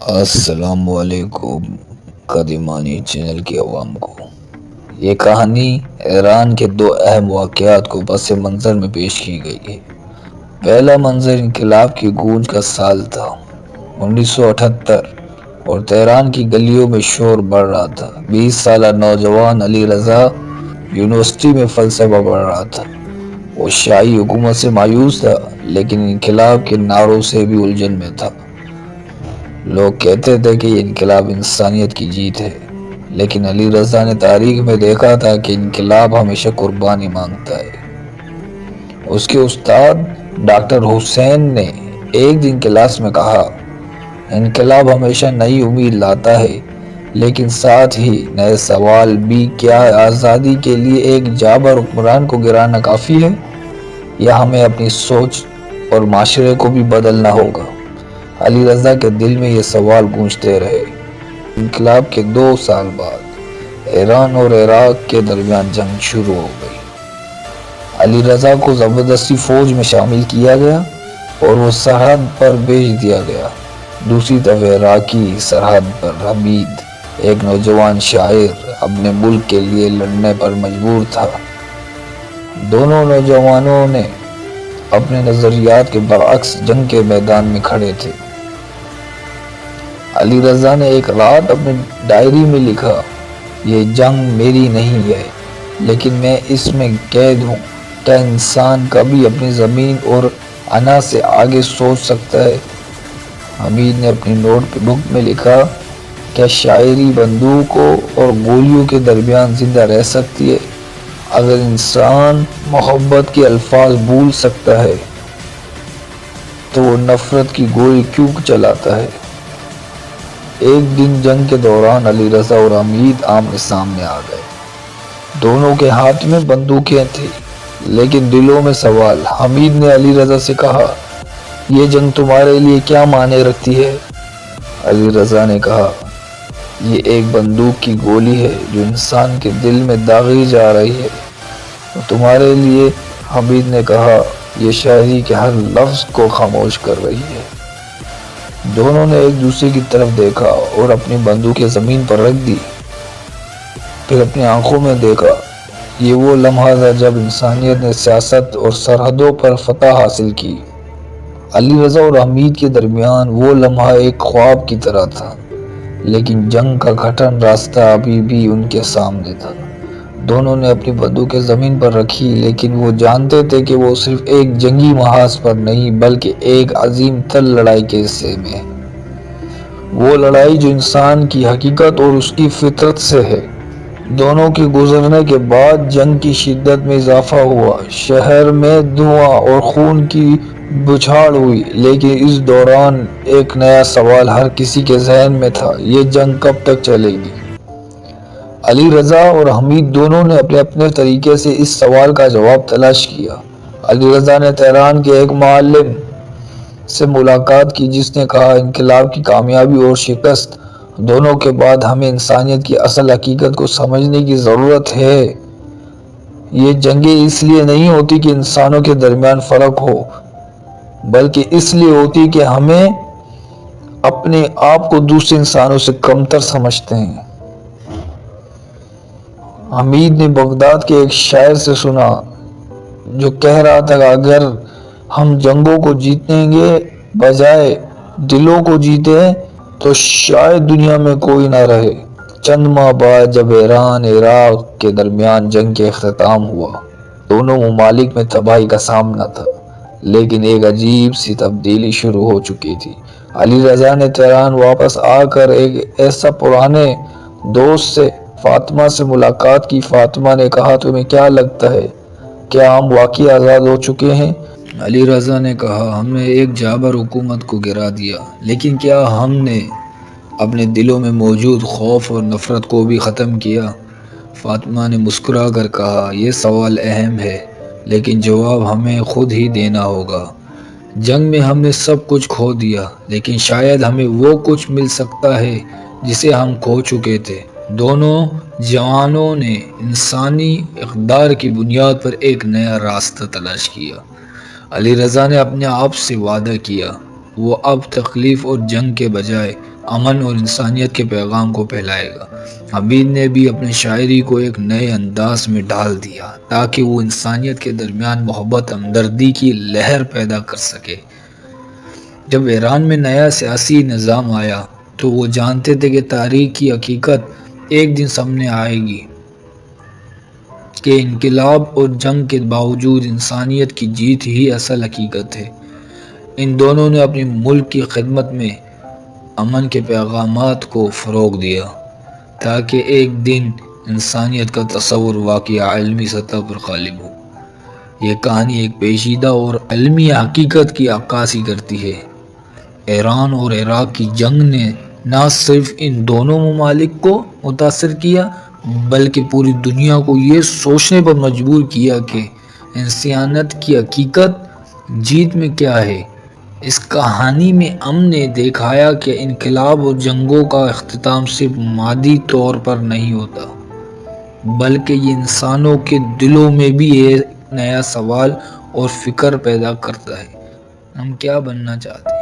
السلام علیکم قدیمانی چینل کی عوام کو۔ یہ کہانی ایران کے دو اہم واقعات کو پس منظر میں پیش کی گئی ہے۔ پہلا منظر انقلاب کی گونج کا سال تھا 1978 اور تہران کی گلیوں میں شور بڑھ رہا تھا۔ 20 سالہ نوجوان علی رضا یونیورسٹی میں فلسفہ پڑھ رہا تھا۔ وہ شاہی حکومت سے مایوس تھا لیکن انقلاب کے نعروں سے بھی الجھن میں تھا۔ لوگ کہتے تھے کہ یہ انقلاب انسانیت کی جیت ہے، لیکن علی رضا نے تاریخ میں دیکھا تھا کہ انقلاب ہمیشہ قربانی مانگتا ہے۔ اس کے استاد ڈاکٹر حسین نے ایک دن کلاس میں کہا، انقلاب ہمیشہ نئی امید لاتا ہے لیکن ساتھ ہی نئے سوال بھی۔ کیا آزادی کے لیے ایک جابر حکمران کو گرانا کافی ہے یا ہمیں اپنی سوچ اور معاشرے کو بھی بدلنا ہوگا؟ علی رضا کے دل میں یہ سوال گونجتے رہے۔ انقلاب کے 2 سال بعد ایران اور عراق کے درمیان جنگ شروع ہو گئی۔ علی رضا کو زبردستی فوج میں شامل کیا گیا اور وہ سرحد پر بھیج دیا گیا۔ دوسری طرف عراقی سرحد پر حمید، ایک نوجوان شاعر، اپنے ملک کے لیے لڑنے پر مجبور تھا۔ دونوں نوجوانوں نے اپنے نظریات کے برعکس جنگ کے میدان میں کھڑے تھے۔ علی رضا نے ایک رات اپنی ڈائری میں لکھا، یہ جنگ میری نہیں ہے لیکن میں اس میں قید ہوں۔ کیا انسان کبھی اپنی زمین اور انا سے آگے سوچ سکتا ہے؟ حمید نے اپنی نوٹ بک میں لکھا، کیا شاعری بندوقوں اور گولیوں کے درمیان زندہ رہ سکتی ہے؟ اگر انسان محبت کے الفاظ بھول سکتا ہے تو وہ نفرت کی گولی کیوں چلاتا ہے؟ ایک دن جنگ کے دوران علی رضا اور حمید آمنے سامنے آ گئے۔ دونوں کے ہاتھ میں بندوقیں تھیں لیکن دلوں میں سوال۔ حمید نے علی رضا سے کہا، یہ جنگ تمہارے لیے کیا معنی رکھتی ہے؟ علی رضا نے کہا، یہ ایک بندوق کی گولی ہے جو انسان کے دل میں داغی جا رہی ہے۔ تمہارے لیے؟ حمید نے کہا، یہ شاعری کے ہر لفظ کو خاموش کر رہی ہے۔ دونوں نے ایک دوسرے کی طرف دیکھا اور اپنی بندوقیں زمین پر رکھ دی، پھر اپنی آنکھوں میں دیکھا۔ یہ وہ لمحہ تھا جب انسانیت نے سیاست اور سرحدوں پر فتح حاصل کی۔ علی رضا اور حمید کے درمیان وہ لمحہ ایک خواب کی طرح تھا، لیکن جنگ کا کٹھن راستہ ابھی بھی ان کے سامنے تھا۔ دونوں نے اپنی بندوقیں زمین پر رکھی لیکن وہ جانتے تھے کہ وہ صرف ایک جنگی محاذ پر نہیں بلکہ ایک عظیم تر لڑائی کے حصے میں ہیں۔ وہ لڑائی جو انسان کی حقیقت اور اس کی فطرت سے ہے۔ دونوں کے گزرنے کے بعد جنگ کی شدت میں اضافہ ہوا۔ شہر میں دھواں اور خون کی بچھاڑ ہوئی، لیکن اس دوران ایک نیا سوال ہر کسی کے ذہن میں تھا، یہ جنگ کب تک چلے گی؟ علی رضا اور حمید دونوں نے اپنے اپنے طریقے سے اس سوال کا جواب تلاش کیا۔ علی رضا نے تہران کے ایک معلم سے ملاقات کی جس نے کہا، انقلاب کی کامیابی اور شکست دونوں کے بعد ہمیں انسانیت کی اصل حقیقت کو سمجھنے کی ضرورت ہے۔ یہ جنگیں اس لیے نہیں ہوتی کہ انسانوں کے درمیان فرق ہو، بلکہ اس لیے ہوتی کہ ہمیں اپنے آپ کو دوسرے انسانوں سے کمتر سمجھتے ہیں۔ حمید نے بغداد کے ایک شاعر سے سنا جو کہہ رہا تھا کہ اگر ہم جنگوں کو جیتنے کے بجائے دلوں کو جیتے تو شاید دنیا میں کوئی نہ رہے۔ چند ماہ بعد جب ایران عراق کے درمیان جنگ کے اختتام ہوا، دونوں ممالک میں تباہی کا سامنا تھا، لیکن ایک عجیب سی تبدیلی شروع ہو چکی تھی۔ علی رضا نے تہران واپس آ کر ایک ایسا پرانے دوست سے، فاطمہ سے ملاقات کی۔ فاطمہ نے کہا، تمہیں کیا لگتا ہے، کیا ہم واقعی آزاد ہو چکے ہیں؟ علی رضا نے کہا، ہم نے ایک جابر حکومت کو گرا دیا، لیکن کیا ہم نے اپنے دلوں میں موجود خوف اور نفرت کو بھی ختم کیا؟ فاطمہ نے مسکرا کر کہا، یہ سوال اہم ہے لیکن جواب ہمیں خود ہی دینا ہوگا۔ جنگ میں ہم نے سب کچھ کھو دیا لیکن شاید ہمیں وہ کچھ مل سکتا ہے جسے ہم کھو چکے تھے۔ دونوں جوانوں نے انسانی اقدار کی بنیاد پر ایک نیا راستہ تلاش کیا۔ علی رضا نے اپنے آپ سے وعدہ کیا، وہ اب تکلیف اور جنگ کے بجائے امن اور انسانیت کے پیغام کو پھیلائے گا۔ عبید نے بھی اپنی شاعری کو ایک نئے انداز میں ڈال دیا تاکہ وہ انسانیت کے درمیان محبت ہمدردی کی لہر پیدا کر سکے۔ جب ایران میں نیا سیاسی نظام آیا تو وہ جانتے تھے کہ تاریخ کی حقیقت ایک دن سامنے آئے گی کہ انقلاب اور جنگ کے باوجود انسانیت کی جیت ہی اصل حقیقت ہے۔ ان دونوں نے اپنے ملک کی خدمت میں امن کے پیغامات کو فروغ دیا تاکہ ایک دن انسانیت کا تصور واقعی عالمی سطح پر غالب ہو۔ یہ کہانی ایک پیچیدہ اور علمی حقیقت کی عکاسی کرتی ہے۔ ایران اور عراق کی جنگ نے نہ صرف ان دونوں ممالک کو متاثر کیا بلکہ پوری دنیا کو یہ سوچنے پر مجبور کیا کہ انسانیت کی حقیقت جیت میں کیا ہے۔ اس کہانی میں ہم نے دکھایا کہ انقلاب اور جنگوں کا اختتام صرف مادی طور پر نہیں ہوتا بلکہ یہ انسانوں کے دلوں میں بھی ایک نیا سوال اور فکر پیدا کرتا ہے، ہم کیا بننا چاہتے ہیں۔